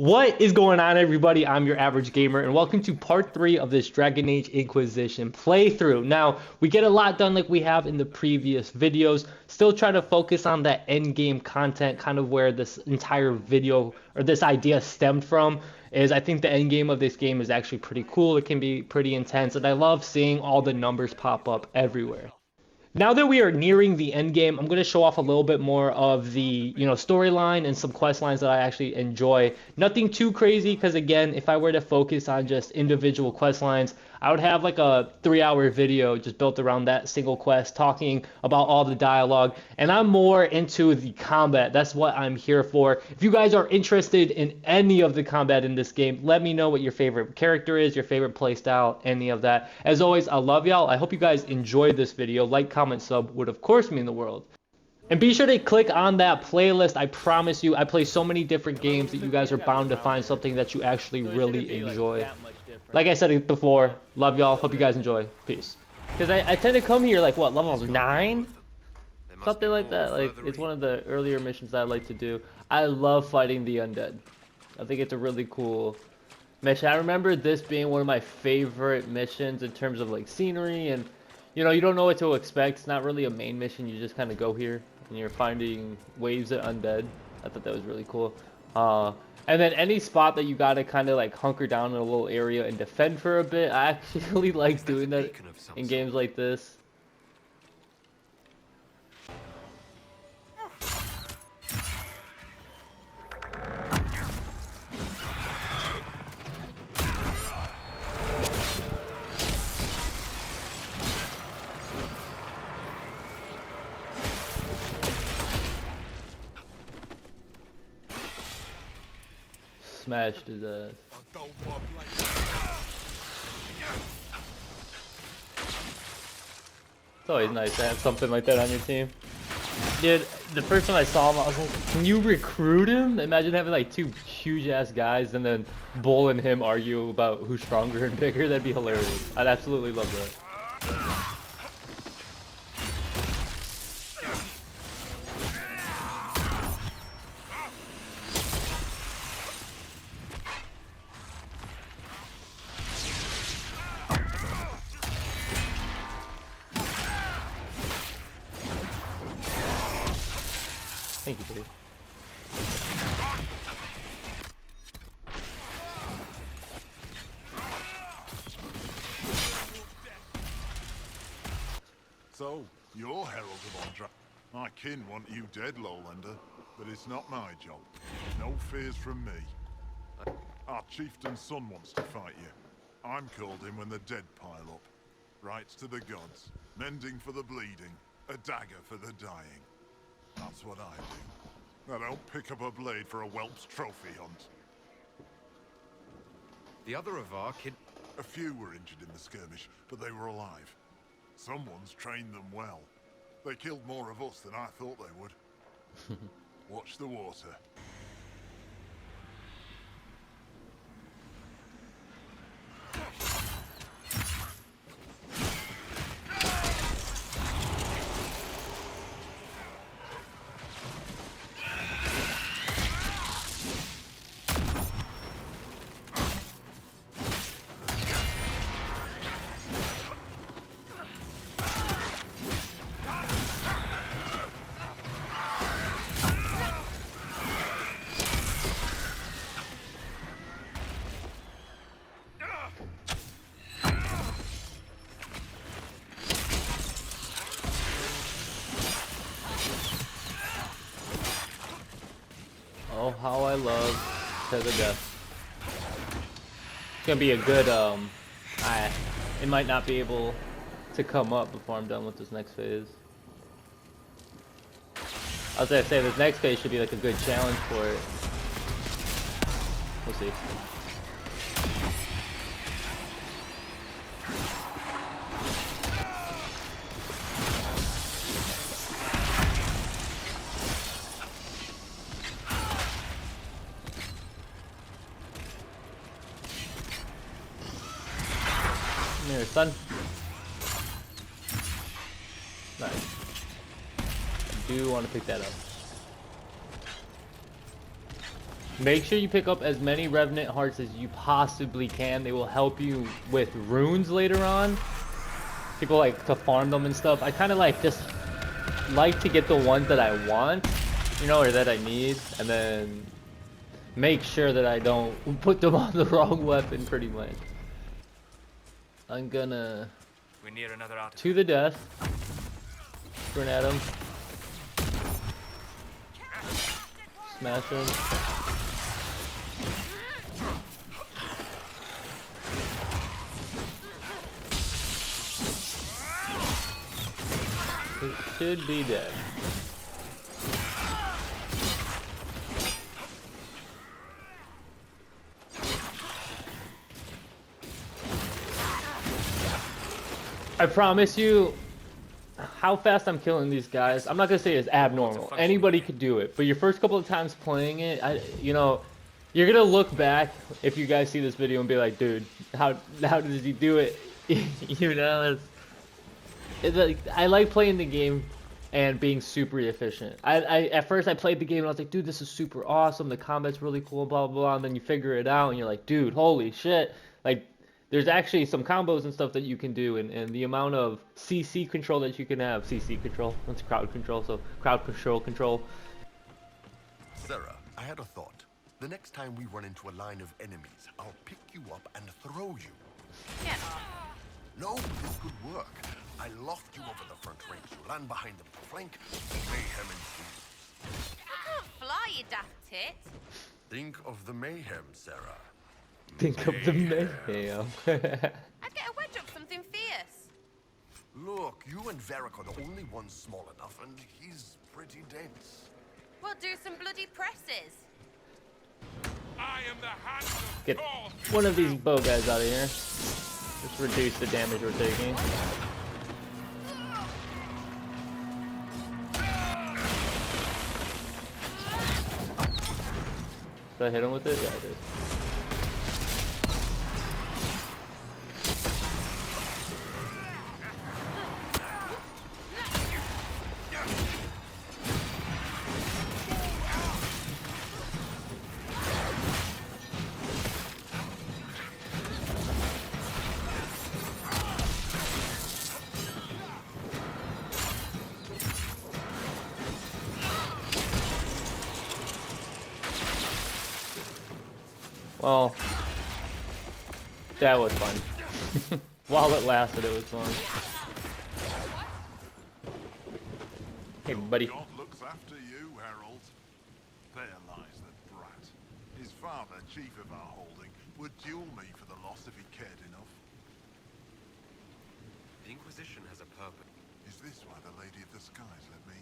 What is going on, everybody? I'm your average gamer, and welcome to part 3 of this Dragon Age Inquisition playthrough. Now, we get a lot done like we have in the previous videos. Still try to focus on that end game content, kind of where this entire video or this idea stemmed from. Is I think the end game of this game is actually pretty cool. It can be pretty intense, and I love seeing all the numbers pop up everywhere. Now that we are nearing the end game, I'm going to show off a little bit more of the, storyline and some quest lines that I actually enjoy. Nothing too crazy because again, if I were to focus on just individual quest lines, I would have like a 3-hour video just built around that single quest talking about all the dialogue. And I'm more into the combat. That's what I'm here for. If you guys are interested in any of the combat in this game, let me know what your favorite character is, your favorite playstyle, any of that. As always, I love y'all. I hope you guys enjoyed this video. Like, comment, sub would of course mean the world. And be sure to click on that playlist. I promise you, I play so many different games that you guys are bound to find something that you actually really enjoy. Like I said before, love y'all. Hope you guys enjoy. Peace. Because I tend to come here like, what, level 9? Something like that. Like, it's one of the earlier missions that I like to do. I love fighting the undead. I think it's a really cool mission. I remember this being one of my favorite missions in terms of like scenery and you don't know what to expect. It's not really a main mission. You just kind of go here and you're finding waves of undead. I thought that was really cool. And then any spot that you gotta kind of like hunker down in a little area and defend for a bit. I actually like doing that in games like this. Smashed his ass. It's always nice to have something like that on your team. Dude, the first time I saw him, I was like, can you recruit him? Imagine having like 2 huge ass guys and then Bull and him argue about who's stronger and bigger. That'd be hilarious. I'd absolutely love that. Thank you, dude. So, you're Herald of Andra. My kin want you dead, Lowlander, but it's not my job. No fears from me. Our chieftain's son wants to fight you. I'm called in when the dead pile up. Rights to the gods, mending for the bleeding, a dagger for the dying. That's what I do. I don't pick up a blade for a whelp's trophy hunt. The other of our kid... A few were injured in the skirmish, but they were alive. Someone's trained them well. They killed more of us than I thought they would. Watch the water. Oh, how I love To the Death. It's gonna be a good, it might not be able to come up before I'm done with this next phase. I was gonna say, this next phase should be like a good challenge for it. We'll see. There, son. Nice. I do want to pick that up. Make sure you pick up as many Revenant Hearts as you possibly can. They will help you with runes later on. People like to farm them and stuff. I kind of like just like to get the ones that I want, you know, or that I need, and then make sure that I don't put them on the wrong weapon, pretty much. I'm gonna... We're near another artifact. To the death. Run at him. Smash him. It should be dead. I promise you, how fast I'm killing these guys, I'm not gonna say it's abnormal. Anybody could do it, but your first couple of times playing it, you know, you're gonna look back if you guys see this video and be like, dude, how did he do it? You know, it's like, I like playing the game and being super efficient. At first I played the game and I was like, dude, this is super awesome. The combat's really cool, blah blah blah. And then you figure it out and you're like, dude, holy shit! Like, there's actually some combos and stuff that you can do, and the amount of CC control that you can have. CC control, that's crowd control, so crowd control. Sarah, I had a thought. The next time we run into a line of enemies, I'll pick you up and throw you. Yeah. No, this could work. I loft you over the front ranks, you land behind them, flank, mayhem ensues. I can't fly, you daft tit. Think of the mayhem, Sarah. Think of the mayhem. I'd get a wedge up something fierce. Look, you and Varric are the only ones small enough, and he's pretty dense. We'll do some bloody presses. I am the hand of Get Thor. one of these bow guys out of here. Just reduce the damage we're taking. Did I hit him with it? Yeah, I did. Well, that was fun. While it lasted, it was fun. Hey, buddy. God looks after you, Harold. There lies the brat. His father, chief of our holding, would duel me for the loss if he cared enough. The Inquisition has a purpose. Is this why the Lady of the Skies led me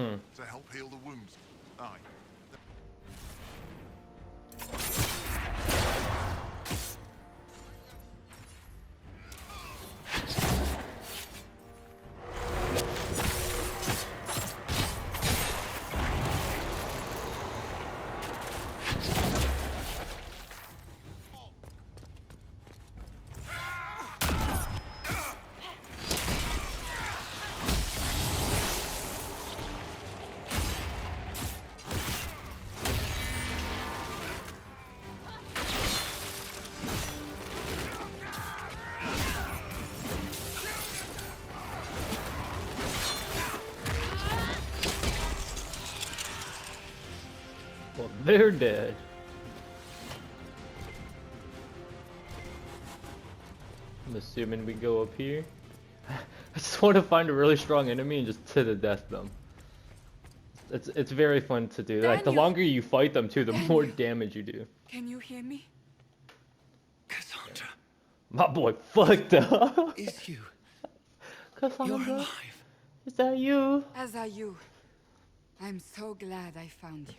here? To help heal the wounds? Aye. Well, they're dead. I'm assuming we go up here. I just want to find a really strong enemy and just to the death them. It's very fun to do. Like, the longer you fight them too, the more damage you do. Can you hear me? Cassandra, My boy fucked up. it's you. Cassandra, You're alive. is that you? As are you. I'm so glad I found you.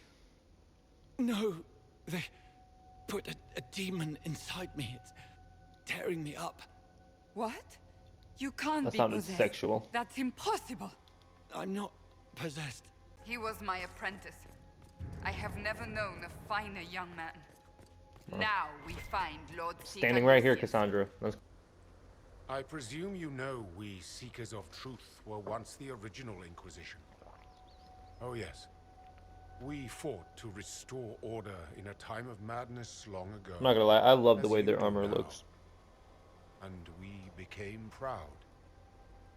No, they put a demon inside me. It's tearing me up. What? You can't That be sounded possessed. sexual. That's impossible. I'm not possessed. He was my apprentice. I have never known a finer young man. Now we find Lord Standing right here, Sigalicius. Cassandra. I presume you know we Seekers of Truth were once the original Inquisition. Oh yes. We fought to restore order in a time of madness long ago. I'm not gonna lie, I love the as way you their do armor now. looks. And we became proud.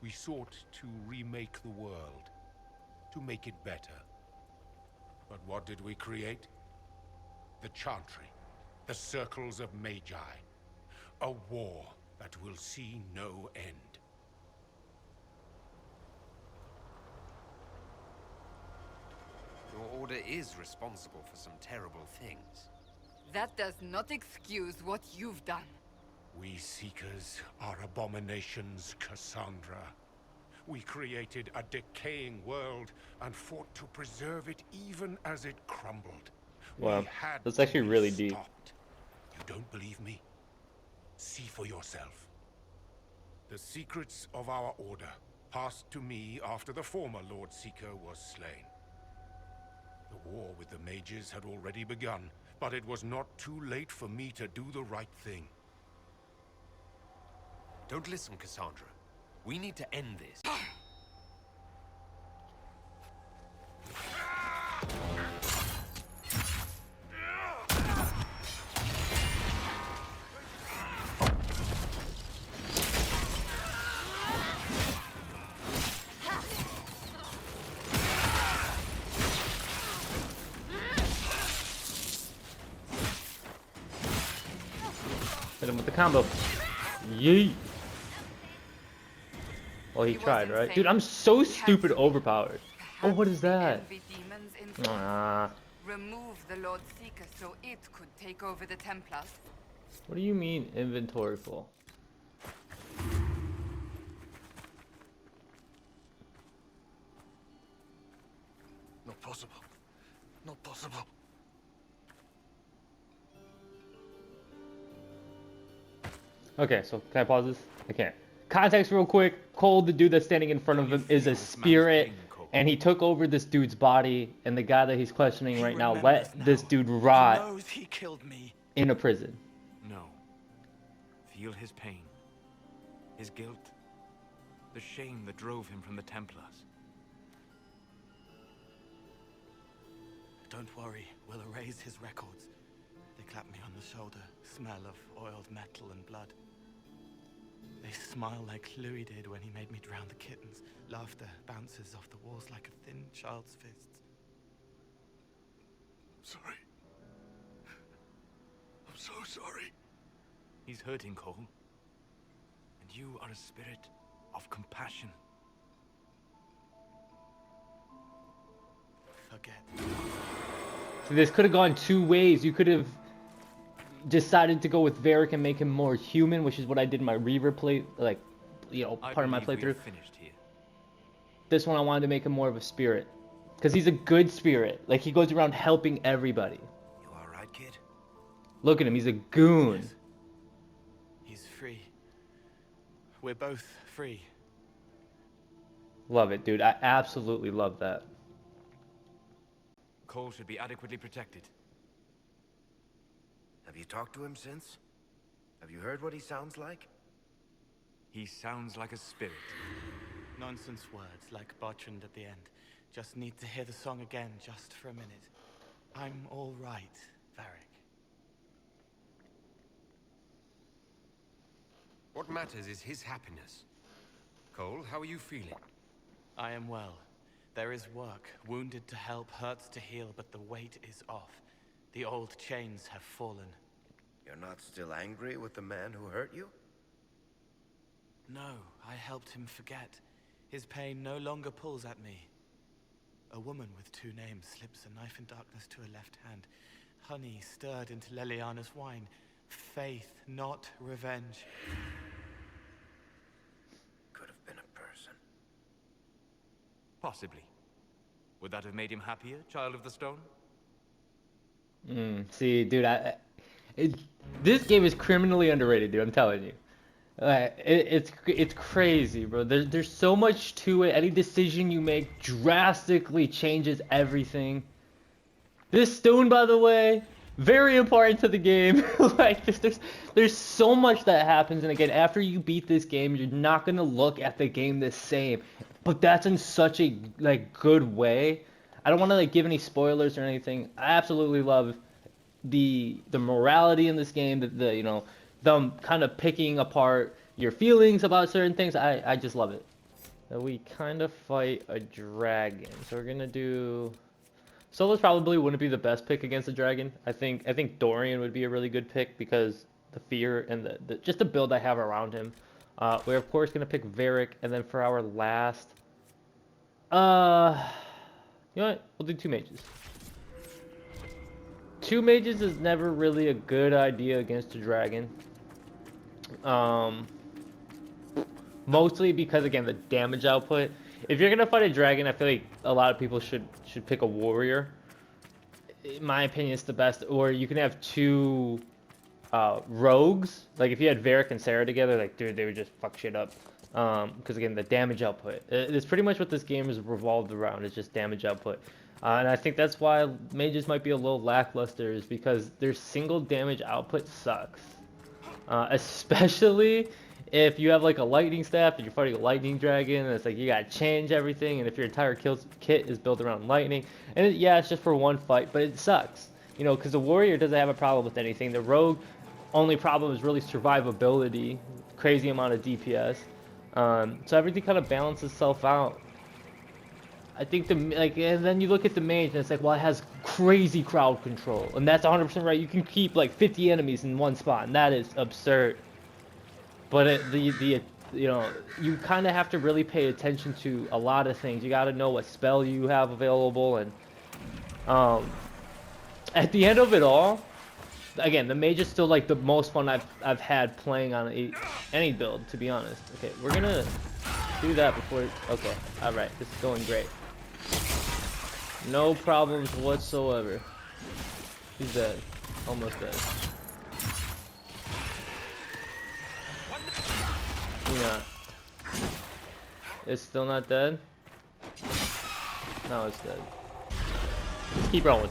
We sought to remake the world, to make it better. But what did we create? The Chantry, the Circles of Magi. A war that will see no end. Your order is responsible for some terrible things. That does not excuse what you've done. We Seekers are abominations, Cassandra. We created a decaying world and fought to preserve it even as it crumbled. Wow, We had that's to actually be really deep. stopped. You don't believe me? See for yourself. The secrets of our order passed to me after the former Lord Seeker was slain. The war with the mages had already begun, but it was not too late for me to do the right thing. Don't listen, Cassandra. We need to end this. Hit him with the combo. Yeet. Well, he He was tried, right? insane. Dude, I'm so He had stupid to be. overpowered. Oh, what is that? Envy demons in Ah, remove the Lord Seeker so it could take over the Templars. what do you mean inventory full? Not possible. Not possible. Okay, so can I pause this? I can't. Context real quick. Cole, the dude that's standing in front of him, is a spirit, and he took over this dude's body, and the guy that he's questioning right now let this dude rot He knows he killed me. in a prison. No. Feel his pain. His guilt. The shame that drove him from the Templars. Don't worry, we'll erase his records. They clap me on the shoulder, smell of oiled metal and blood. They smile like Louis did when he made me drown the kittens. Laughter bounces off the walls like a thin child's fists. Sorry. I'm so sorry. He's hurting, Cole. And you are a spirit of compassion. Forget. So this could have gone two ways. You could have decided to go with Varric and make him more human, which is what I did in my Reaver play, like, you know, part of my believe we are playthrough. finished here. This one I wanted to make him more of a spirit, because he's a good spirit. Like, he goes around helping everybody. You all right, kid? Look at him, he's a goon. Yes. He's free. We're both free. Love it, dude. I absolutely love that. Cole should be adequately protected. Have you talked to him since? Have you heard what he sounds like? He sounds like a spirit. Nonsense words like Bertrand at the end. Just need to hear the song again just for a minute. I'm all right, Varric. What matters is his happiness. Cole, how are you feeling? I am well. There is work. Wounded to help, hurts to heal, but the weight is off. The old chains have fallen. You're not still angry with the man who hurt you? No, I helped him forget. His pain no longer pulls at me. A woman with two names slips a knife in darkness to her left hand. Honey stirred into Leliana's wine. Faith, not revenge. Could have been a person. Possibly. Would that have made him happier, Child of the Stone? See, dude, this game is criminally underrated, dude. I'm telling you. It's crazy, bro. There's so much to it. Any decision you make drastically changes everything. This stone, by the way, very important to the game. Like, there's so much that happens, and again, after you beat this game, you're not gonna look at the game the same. But that's in such a good way. I don't want to like give any spoilers or anything. I absolutely love the morality in this game, the you know, them kind of picking apart your feelings about certain things. I just love it. We kind of fight a dragon, so we're gonna do. Solas probably wouldn't be the best pick against a dragon. I think Dorian would be a really good pick because the fear and the just the build I have around him. We're of course gonna pick Varric, and then for our last, you know what? We'll do 2 mages. 2 mages is never really a good idea against a dragon. Mostly because again the damage output. If you're gonna fight a dragon, I feel like a lot of people should pick a warrior. In my opinion, it's the best. Or you can have 2 rogues. Like if you had Varric and Sarah together, like dude, they would just fuck shit up. Because again, the damage output. It's pretty much what this game is revolved around. It's just damage output. And I think that's why mages might be a little lackluster, is because their single damage output sucks. Especially if you have like a lightning staff and you're fighting a lightning dragon, and it's like you gotta change everything, and if your entire kit is built around lightning, and yeah, it's just for 1 fight, but it sucks, you know, because the warrior doesn't have a problem with anything. The rogue only problem is really survivability, crazy amount of DPS, so everything kind of balances itself out. I think and then you look at the mage and it's like, well, it has crazy crowd control, and that's 100% right. You can keep like 50 enemies in 1 spot, and that is absurd. But you know, you kind of have to really pay attention to a lot of things. You got to know what spell you have available, and at the end of it all, again, the mage is still like the most fun I've had playing on any build, to be honest. Okay, we're gonna do that before. Okay, all right, this is going great. No problems whatsoever. He's dead, almost dead. Yeah. It's still not dead? No, it's dead. Keep rolling.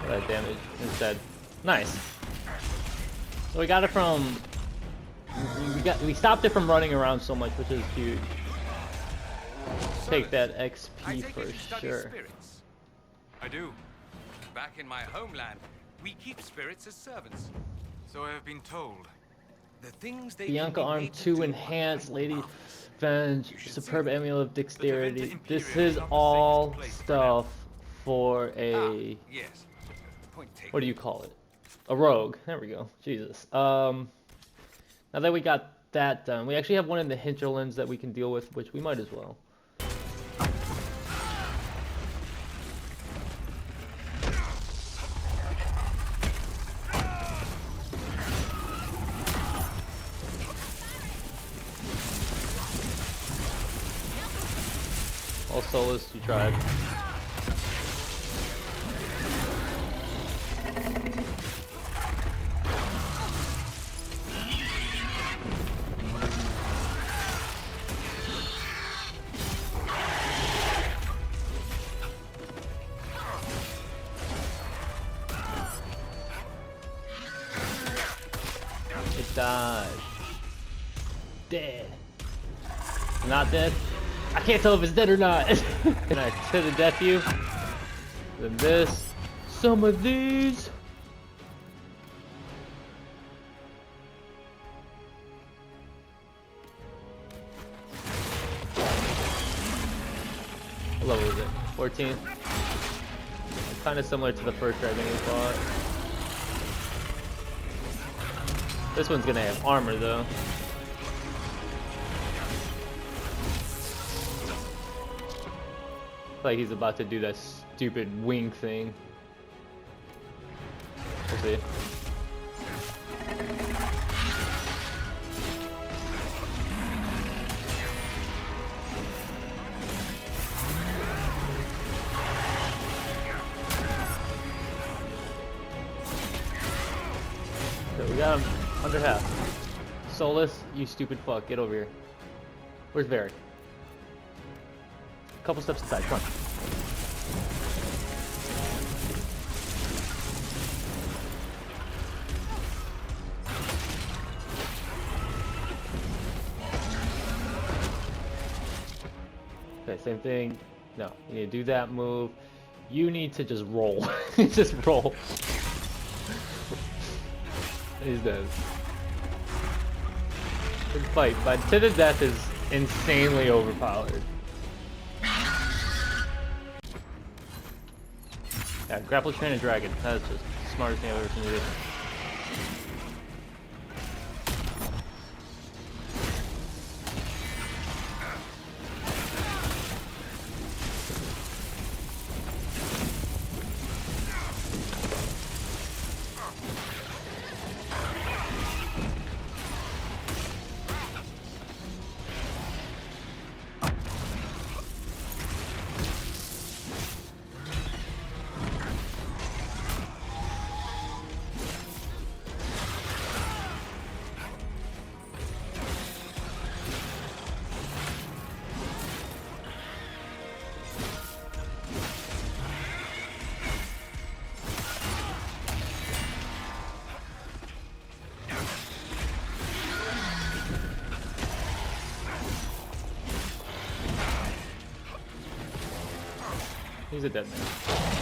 That damage. It's dead. Nice. So we got it from... We stopped it from running around so much, which is huge. Take that XP for sure. Spirits. I do. Back in my homeland, we keep spirits as servants. So I have been told. The things they Bianca Arm 2 enhanced, Lady Venge, superb amulet of dexterity. This is all stuff for a... yes. What do you call it? A rogue. There we go. Jesus. Now that we got that done, we actually have one in the hinterlands that we can deal with, which we might as well. All Solas, you tried. Died. Dead. Not dead? I can't tell if it's dead or not. Can I to the death you? Then this. Some of these. What level is it? 14? Kind of similar to the first dragon we fought. This one's gonna have armor though. Like he's about to do that stupid wing thing. We'll see. Okay, we got him under half. Solas, you stupid fuck, get over here. Where's Varric? Couple steps aside, come on. Okay, same thing. No, you need to do that move. You need to just roll. Just roll. He's dead. Good fight, but to the death is insanely overpowered. Yeah, grapple train a dragon. That's just the smartest thing I've ever seen you do. He's a dead man.